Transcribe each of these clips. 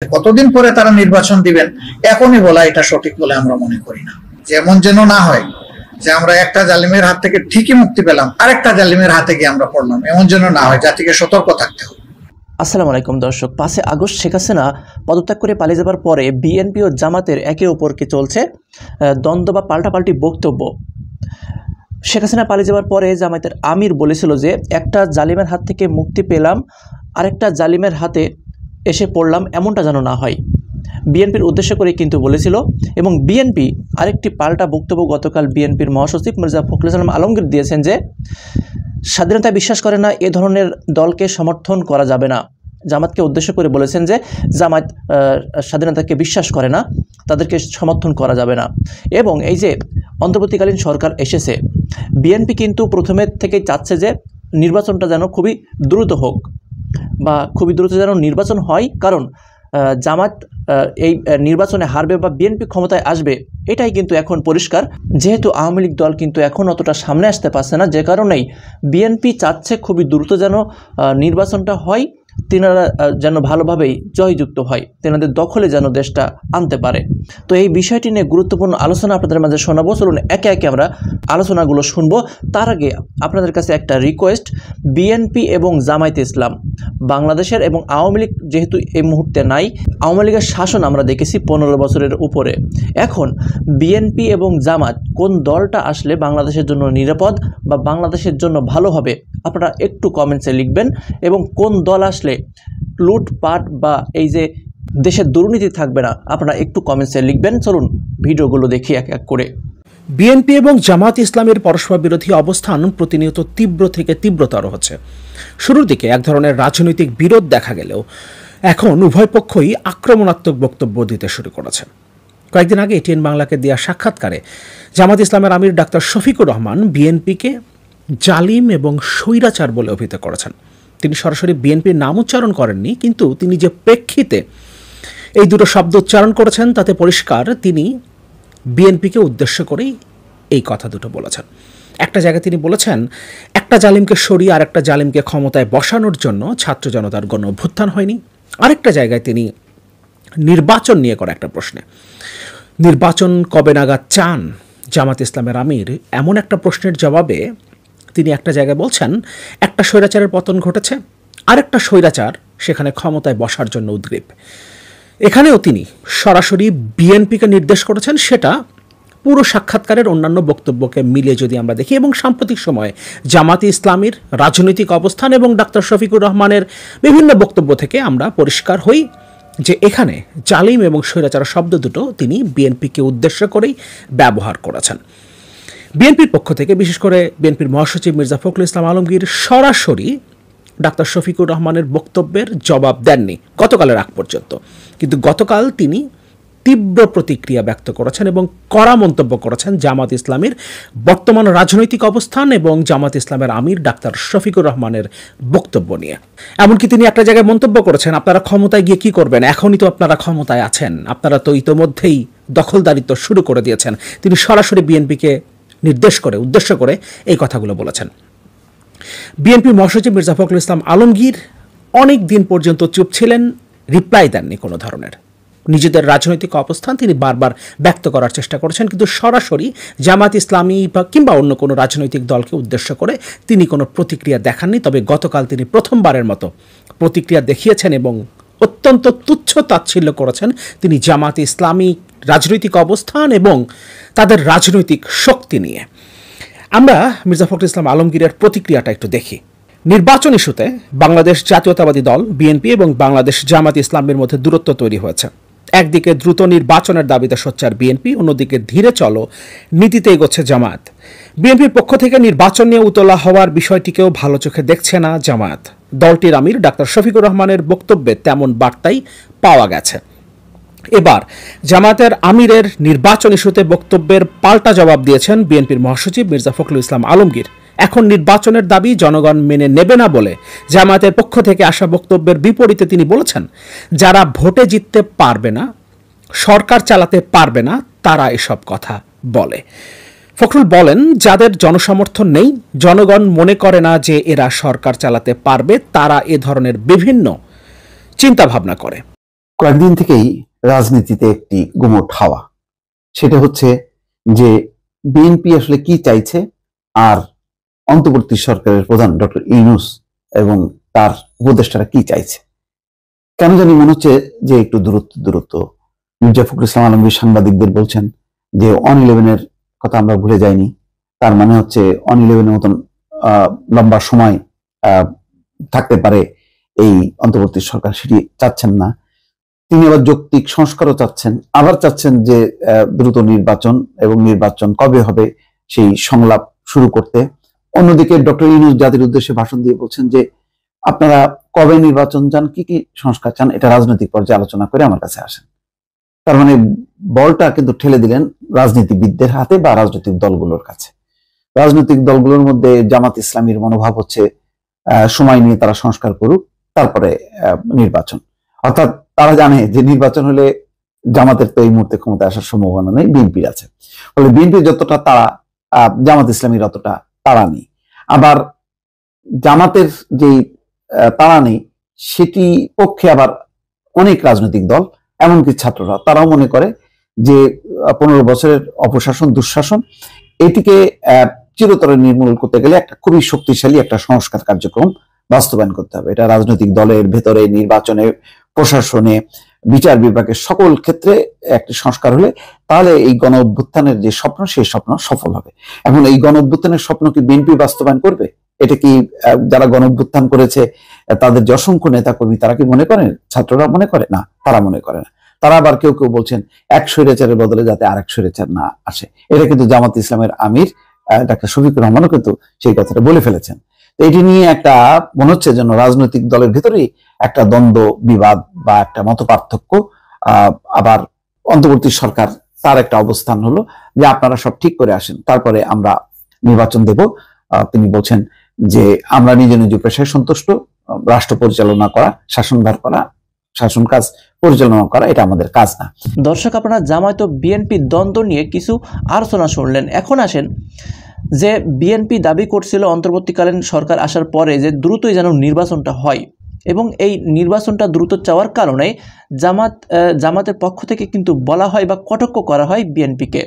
কতদিন পরে তারা নির্বাচন দিবেন এখনই বলা এটা সঠিক বলে আমরা মনে করি না। যেমন যেন না হয় যে আমরা একটা জালিমের হাত থেকে ঠিকই মুক্তি পেলাম, আরেকটা জালিমের হাতে গিয়ে আমরা পড়লাম, এমন যেন না হয়, জাতিকে সতর্ক থাকতে হবে। আসসালামু আলাইকুম দর্শক, 5 আগস্ট শেখ হাসিনা পদত্যাগ করে পালিয়ে যাবার পরে বিএনপি ও জামাতের একে অপরকে চলছে দ্বন্দ্ব বা পাল্টাপাল্টি বক্তব্য। শেখ হাসিনা পালিয়ে যাবার পরে জামাতের আমির বলেছিল যে একটা জালিমের হাত থেকে মুক্তি পেলাম, আরেকটা জালিমের হাতে এসে পড়লাম, এমনটা যেন না হয়, বিএনপির উদ্দেশ্য করে কিন্তু বলেছিল। এবং বিএনপি আরেকটি পাল্টা বক্তব্য গতকাল বিএনপির মহাসচিব মির্জা ফখরুল ইসলাম আলমগীর দিয়েছেন যে স্বাধীনতায় বিশ্বাস করে না, এ ধরনের দলকে সমর্থন করা যাবে না। জামাতকে উদ্দেশ্য করে বলেছেন যে জামাত স্বাধীনতাকে বিশ্বাস করে না, তাদেরকে সমর্থন করা যাবে না। এবং এই যে অন্তর্বর্তীকালীন সরকার এসেছে, বিএনপি কিন্তু প্রথমের থেকেই চাচ্ছে যে নির্বাচনটা যেন খুবই দ্রুত হোক বা খুবই দ্রুত যেন নির্বাচন হয়, কারণ জামাত এই নির্বাচনে হারবে বা বিএনপি ক্ষমতায় আসবে এটাই কিন্তু এখন পরিষ্কার। যেহেতু আওয়ামী লীগ দল কিন্তু এখন অতটা সামনে আসতে পারছে না, যে কারণেই বিএনপি চাচ্ছে খুবই দ্রুত যেন নির্বাচনটা হয়, তেনারা যেন ভালোভাবেই জয়যুক্ত হয়, তেনাদের দখলে যেন দেশটা আনতে পারে। তো এই বিষয়টি নিয়ে গুরুত্বপূর্ণ আলোচনা আপনাদের মাঝে শোনাবো। চলুন একে একে আমরা আলোচনাগুলো শুনবো। তার আগে আপনাদের কাছে একটা রিকোয়েস্ট, বিএনপি এবং জামায়াতে ইসলাম বাংলাদেশের এবং আওয়ামী লীগ যেহেতু এই মুহূর্তে নাই, আওয়ামী লীগের শাসন আমরা দেখেছি 15 বছরের উপরে। এখন বিএনপি এবং জামাত কোন দলটা আসলে বাংলাদেশের জন্য নিরাপদ বা বাংলাদেশের জন্য ভালো হবে, আপনারা একটু কমেন্টসে লিখবেন। এবং কোন দল আসলে লুটপাট বা এই যে দেশের দুর্নীতি থাকবে না, আপনারা একটু কমেন্টসে লিখবেন। চলুন ভিডিওগুলো দেখি এক এক করে। বিএনপি এবং জামাত ইসলামের পরস্পর বিরোধী অবস্থান প্রতিনিয়ত তীব্র থেকে তীব্রতর হচ্ছে। শুরুর দিকে এক ধরনের রাজনৈতিক বিরোধ দেখা গেলেও এখন উভয় পক্ষই আক্রমণাত্মক বক্তব্য দিতে শুরু করেছে। কয়েকদিন আগে এটিএন বাংলাকে দেওয়া সাক্ষাৎকারে জামাত ইসলামের আমির ডাক্তার শফিকুর রহমান বিএনপিকে জালিম এবং স্বৈরাচার বলে অভিহিত করেছেন। তিনি সরাসরি বিএনপির নাম উচ্চারণ করেননি, কিন্তু তিনি যে প্রেক্ষিতে এই দুটো শব্দ উচ্চারণ করেছেন তাতে পরিষ্কার তিনি বিএনপিকে উদ্দেশ্য করেই এই কথা দুটো বলেছেন। একটা জায়গায় তিনি বলেছেন, একটা জালিমকে সরিয়ে আর একটা জালিমকে ক্ষমতায় বসানোর জন্য ছাত্র জনতার গণ অভ্যুত্থান হয়নি। আরেকটা জায়গায় তিনি নির্বাচন নিয়ে করা একটা প্রশ্নে, নির্বাচন কবে নাগাদ চান জামাত ইসলামের আমির, এমন একটা প্রশ্নের জবাবে তিনি একটা জায়গায় বলছেন একটা স্বৈরাচারের পতন ঘটেছে, আরেকটা স্বৈরাচার সেখানে ক্ষমতায় বসার জন্য উদ্গ্রীব। এখানেও তিনি সরাসরি বিএনপিকে নির্দেশ করেছেন। সেটা পুরো সাক্ষাৎকারের অন্যান্য বক্তব্যকে মিলিয়ে যদি আমরা দেখি এবং সাম্প্রতিক সময়ে জামাতে ইসলামীর রাজনৈতিক অবস্থান এবং ডাক্তার শফিকুর রহমানের বিভিন্ন বক্তব্য থেকে আমরা পরিষ্কার হই যে এখানে জালিম এবং স্বৈরাচার শব্দ দুটো তিনি বিএনপিকে উদ্দেশ্য করেই ব্যবহার করেছেন। বিএনপির পক্ষ থেকে বিশেষ করে বিএনপির মহাসচিব মির্জা ফখরুল ইসলাম আলমগীর সরাসরি ডাক্তার শফিকুর রহমানের বক্তব্যের জবাব দেননি গতকালের আগ পর্যন্ত, কিন্তু গতকাল তিনি তীব্র প্রতিক্রিয়া ব্যক্ত করেছেন এবং কড়া মন্তব্য করেছেন জামাত ইসলামের বর্তমান রাজনৈতিক অবস্থান এবং জামাত ইসলামের আমির ডাক্তার শফিকুর রহমানের বক্তব্য নিয়ে। এমনকি তিনি একটা জায়গায় মন্তব্য করেছেন, আপনারা ক্ষমতায় গিয়ে কি করবেন, এখনই তো আপনারা ক্ষমতায় আছেন, আপনারা তো ইতোমধ্যেই দখলদারিত্ব শুরু করে দিয়েছেন। তিনি সরাসরি বিএনপিকে নির্দেশ করে উদ্দেশ্য করে এই কথাগুলো বলেছেন। বিএনপি মহাসচিব মির্জা ফখরুল ইসলাম আলমগীর অনেক দিন পর্যন্ত চুপ ছিলেন, রিপ্লাই দেননি কোনো ধরনের। নিজেদের রাজনৈতিক অবস্থান তিনি বারবার ব্যক্ত করার চেষ্টা করেছেন, কিন্তু সরাসরি জামাত ইসলামী বা কিংবা অন্য কোনো রাজনৈতিক দলকে উদ্দেশ্য করে তিনি কোনো প্রতিক্রিয়া দেখাননি। তবে গতকাল তিনি প্রথমবারের মতো প্রতিক্রিয়া দেখিয়েছেন এবং অত্যন্ত তুচ্ছ তাচ্ছিল্য করেছেন তিনি জামাত ইসলামী রাজনৈতিক অবস্থান এবং তাদের রাজনৈতিক শক্তি নিয়ে। আমরা মির্জা ফখরুল ইসলাম আলমগীরের প্রতিক্রিয়াটা একটু দেখি। নির্বাচন ইস্যুতে বাংলাদেশ জাতীয়তাবাদী দল বিএনপি এবং বাংলাদেশ জামাত ইসলামের মধ্যে দূরত্ব তৈরি হয়েছে। একদিকে দ্রুত নির্বাচনের দাবিতে সোচ্চার বিএনপি, অন্যদিকে ধীরে চলো নীতিতে এগোচ্ছে জামাত। বিএনপির পক্ষ থেকে নির্বাচন নিয়ে উতলা হওয়ার বিষয়টিকেও ভালো চোখে দেখছে না জামাত। দলটির আমির ডাক্তার শফিকুর রহমানের বক্তব্যে তেমন বার্তাই পাওয়া গেছে। এবার জামাতের আমিরের নির্বাচন ইস্যুতে বক্তব্যের পাল্টা জবাব দিয়েছেন বিএনপির মহাসচিব মির্জা ফখরুল ইসলাম আলমগীর। এখন নির্বাচনের দাবি জনগণ মেনে নেবে না বলে জামাতের পক্ষ থেকে আসা বক্তব্যের বিপরীতে তিনি বলেছেন, যারা ভোটে জিততে পারবে না, সরকার চালাতে পারবে না, তারা এসব কথা বলে। ফখরুল বলেন, যাদের জনসমর্থন নেই, জনগণ মনে করে না যে এরা সরকার চালাতে পারবে, তারা এ ধরনের বিভিন্ন চিন্তাভাবনা করে। কয়েকদিন থেকেই রাজনীতিতে একটি গুমোট হাওয়া, সেটা হচ্ছে যে বিএনপি আসলে কি চাইছে আর অন্তর্বর্তী সরকারের প্রধান ডক্টর ইউনূস এবং তার উপদেষ্টারা কি চাইছে। কেন জানি মনে হচ্ছে যে একটু দূরত্ব। মির্জা ফখরুল ইসলাম আলমগীর সাংবাদিকদের বলছেন যে 1-11-এর কথা আমরা ভুলে যাইনি, তার মানে হচ্ছে 1-11-এর মতন লম্বা সময় থাকতে পারে এই অন্তর্বর্তী সরকার, সেটি চাচ্ছেন না। তিনি আবার যৌক্তিক সংস্কারও চাচ্ছেন, আবার চাচ্ছেন যে দ্রুত নির্বাচন এবং নির্বাচন কবে হবে সেই সংলাপ শুরু করতে। অন্যদিকে ডক্টর ইউনূস জাতির উদ্দেশ্যে ভাষণ দিয়ে বলছেন যে আপনারা কবে নির্বাচন চান, কি কি সংস্কার চান, এটা রাজনৈতিক পর্যায়ে আলোচনা করে আমার কাছে আসেন। তার মানে বলটা কিন্তু ঠেলে দিলেন রাজনীতিবিদদের হাতে বা রাজনৈতিক দলগুলোর কাছে। রাজনৈতিক দলগুলোর মধ্যে জামাত ইসলামীর মনোভাব হচ্ছে সময় নিয়ে তারা সংস্কার করুক, তারপরে নির্বাচন। অর্থাৎ তারা জানে যে নির্বাচন হলে জামাতের তো এই মুহূর্তে ক্ষমতা আসার সম্ভাবনা নেই, বিএনপির আছে। ফলে বিএনপির যতটা তারা, জামাত ইসলামীর অতটা তারা নেই। আবার জামাতের যে তারা নেই সেটি পক্ষে আবার অনেক রাজনৈতিক দল, এমনকি ছাত্ররা, তারাও মনে করে যে 15 বছরের অপশাসন, দুঃশাসন, এটিকে চিরতরে নির্মূল করতে গেলে একটা খুবই শক্তিশালী একটা সংস্কার কার্যক্রম বাস্তবায়ন করতে হবে। এটা রাজনৈতিক দলের ভেতরে, নির্বাচনে, প্রশাসনে, বিচার বিভাগের সকল ক্ষেত্রে একটি সংস্কার হলে তাহলে এই গণ অভ্যুত্থানের যে স্বপ্ন, সেই স্বপ্ন সফল হবে। এখন এই গণ অভ্যুত্থানের স্বপ্ন কি বিএনপি বাস্তবায়ন করবে? এটা কি যারা গণ অভ্যুত্থান করেছে তাদের যে অসংখ্য নেতা কর্মী, তারা কি মনে করেন? ছাত্ররা মনে করে না, তারা মনে করে না। তারা আবার কেউ কেউ বলছেন এক স্বৈরাচারের বদলে যাতে আরেক স্বৈরাচার না আসে। এটা কিন্তু জামাত ইসলামের আমির ডাক্তার শফিকুর রহমানও কিন্তু সেই কথাটা বলে ফেলেছেন। তো এটি নিয়ে একটা মনে হচ্ছে যেন রাজনৈতিক দলের ভিতরেই একটা দ্বন্দ্ব, বিবাদ বা একটা মত পার্থক্য। আবার অন্তর্বর্তী সরকার, তার একটা অবস্থান হলো যে আপনারা সব ঠিক করে আসেন, তারপরে আমরা নির্বাচন দেব। তিনি বলছেন যে আমরা নিজ নিজ পেশায় সন্তুষ্ট, রাষ্ট্র পরিচালনা করা, শাসনভার করা, শাসন কাজ পরিচালনা করা এটা আমাদের কাজ না। দর্শক, আপনারা জামায়াত ও বিএনপি দ্বন্দ্ব নিয়ে কিছু আলোচনা শুনলেন। এখন আসেন যে বিএনপি দাবি করছিল অন্তর্বর্তীকালীন সরকার আসার পরে যে দ্রুতই যেন নির্বাচনটা হয়, এবং এই নির্বাচনটা দ্রুত চাওয়ার কারণে জামাতের পক্ষ থেকে কিন্তু বলা হয় বা কটাক্ষ করা হয় বিএনপিকে।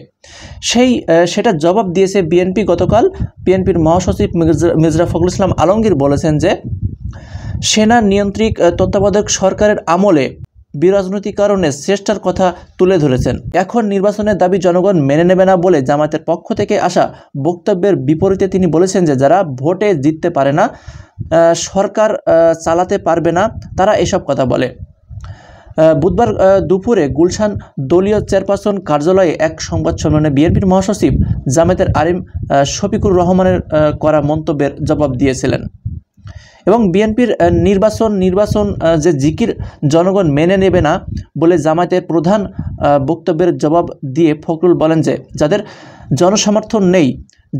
সেটা জবাব দিয়েছে বিএনপি। গতকাল বিএনপির মহাসচিব মির্জা ফখরুল ইসলাম আলমগীর বলেছেন যে সেনা নিয়ন্ত্রিত তত্ত্বাবধায়ক সরকারের আমলে বিরাজনৈতিকরণের চেষ্টার কথা তুলে ধরেছেন। এখন নির্বাচনের দাবি জনগণ মেনে নেবে না বলে জামায়াতের পক্ষ থেকে আসা বক্তব্যের বিপরীতে তিনি বলেছেন যে যারা ভোটে জিততে পারে না, সরকার চালাতে পারবে না, তারা এসব কথা বলে। বুধবার দুপুরে গুলশান দলীয় চেয়ারপারসন কার্যালয়ে এক সংবাদ সম্মেলনে বিএনপির মহাসচিব জামায়াতের আমির শফিকুর রহমানের করা মন্তব্যের জবাব দিয়েছিলেন। এবং বিএনপির নির্বাচন যে জিকির জনগণ মেনে নেবে না বলে জামায়াতের প্রধান বক্তব্যের জবাব দিয়ে ফখরুল বলেন যে যাদের জনসমর্থন নেই,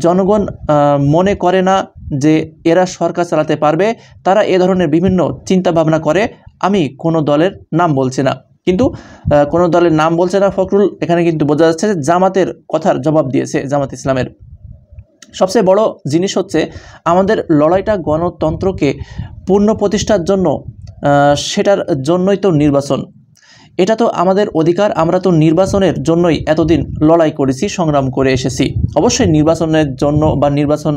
জনগণ মনে করে না যে এরা সরকার চালাতে পারবে, তারা এ ধরনের বিভিন্ন চিন্তা ভাবনা করে। আমি কোনো দলের নাম বলছি না, কিন্তু কোনো দলের নাম বলছে না ফখরুল। এখানে কিন্তু বোঝা যাচ্ছে যে জামাতের কথার জবাব দিয়েছে জামাত ইসলামের। সবচেয়ে বড় জিনিস হচ্ছে আমাদের লড়াইটা গণতন্ত্রকে পূর্ণ প্রতিষ্ঠার জন্য, সেটার জন্যই তো নির্বাচন। এটা তো আমাদের অধিকার, আমরা তো নির্বাচনের জন্যই এতদিন লড়াই করেছি, সংগ্রাম করে এসেছি। অবশ্যই নির্বাচনের জন্য বা নির্বাচন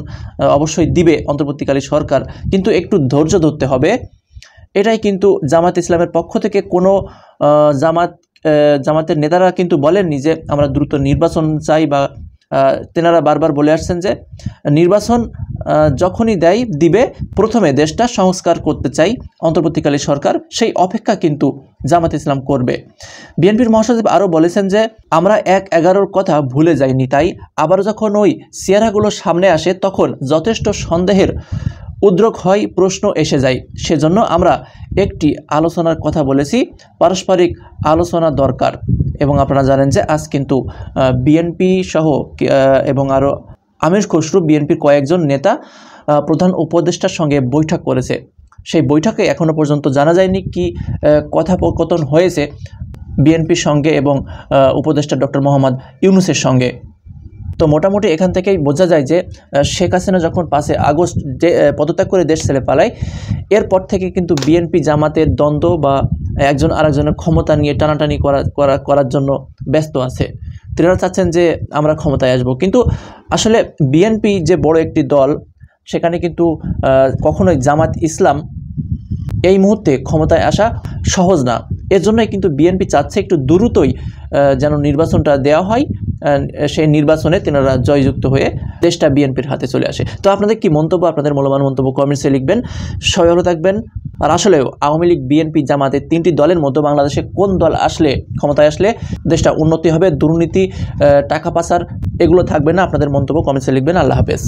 অবশ্যই দিবে অন্তর্বর্তীকালীন সরকার, কিন্তু একটু ধৈর্য ধরতে হবে। এটাই কিন্তু জামাত ইসলামের পক্ষ থেকে কোনো জামাতের নেতারা কিন্তু বলেননি যে আমরা দ্রুত নির্বাচন চাই, বা তেনারা বারবার বলে আসছেন যে নির্বাচন যখনই দিবে, প্রথমে দেশটা সংস্কার করতে চাই অন্তর্বর্তীকালীন সরকার, সেই অপেক্ষা কিন্তু জামাত ইসলাম করবে। বিএনপির মহাসচিব আরও বলেছেন যে আমরা 1-11-র কথা ভুলে যাইনি, তাই আবার যখন ওই চেহারাগুলো সামনে আসে তখন যথেষ্ট সন্দেহের উদ্রেক হয়, প্রশ্ন এসে যায়। সেজন্য আমরা একটি আলোচনার কথা বলেছি, পারস্পরিক আলোচনা দরকার। এবং আপনারা জানেন যে আজ কিন্তু বিএনপি সহ এবং আরও আমির খসরু, বিএনপির কয়েকজন নেতা প্রধান উপদেষ্টার সঙ্গে বৈঠক করেছে। সেই বৈঠকে এখনও পর্যন্ত জানা যায়নি কি কথোপকথন হয়েছে বিএনপির সঙ্গে এবং উপদেষ্টা ডক্টর মোহাম্মদ ইউনূসের সঙ্গে। তো মোটামুটি এখান থেকেই বোঝা যায় যে শেখ হাসিনা যখন 5 আগস্ট পদত্যাগ করে দেশ ছেড়ে পালায়, এরপর থেকে কিন্তু বিএনপি জামাতের দ্বন্দ্ব বা একজন আরেকজনের ক্ষমতা নিয়ে টানাটানি করার জন্য ব্যস্ত আছে। তারা চাচ্ছেন যে আমরা ক্ষমতায় আসব, কিন্তু আসলে বিএনপি যে বড় একটি দল, সেখানে কিন্তু কখনোই জামাত ইসলাম এই মুহূর্তে ক্ষমতায় আসা সহজ না। এর জন্যই কিন্তু বিএনপি চাচ্ছে একটু দ্রুতই যেন নির্বাচনটা দেওয়া হয়, সেই নির্বাচনে তেনারা জয়যুক্ত হয়ে দেশটা বিএনপির হাতে চলে আসে। তো আপনাদের কি মন্তব্য, আপনাদের মূল্যবান মন্তব্য কমেন্টসে লিখবেন। সবাই ভালো থাকবেন। আর আসলেও আওয়ামী লীগ, বিএনপি, জামাতের 3টি দলের মধ্যে বাংলাদেশে কোন দল আসলে, ক্ষমতায় আসলে দেশটা উন্নতি হবে, দুর্নীতি, টাকা পাচার এগুলো থাকবে না? আপনাদের মন্তব্য কমেন্টসে লিখবেন। আল্লাহ হাফেজ।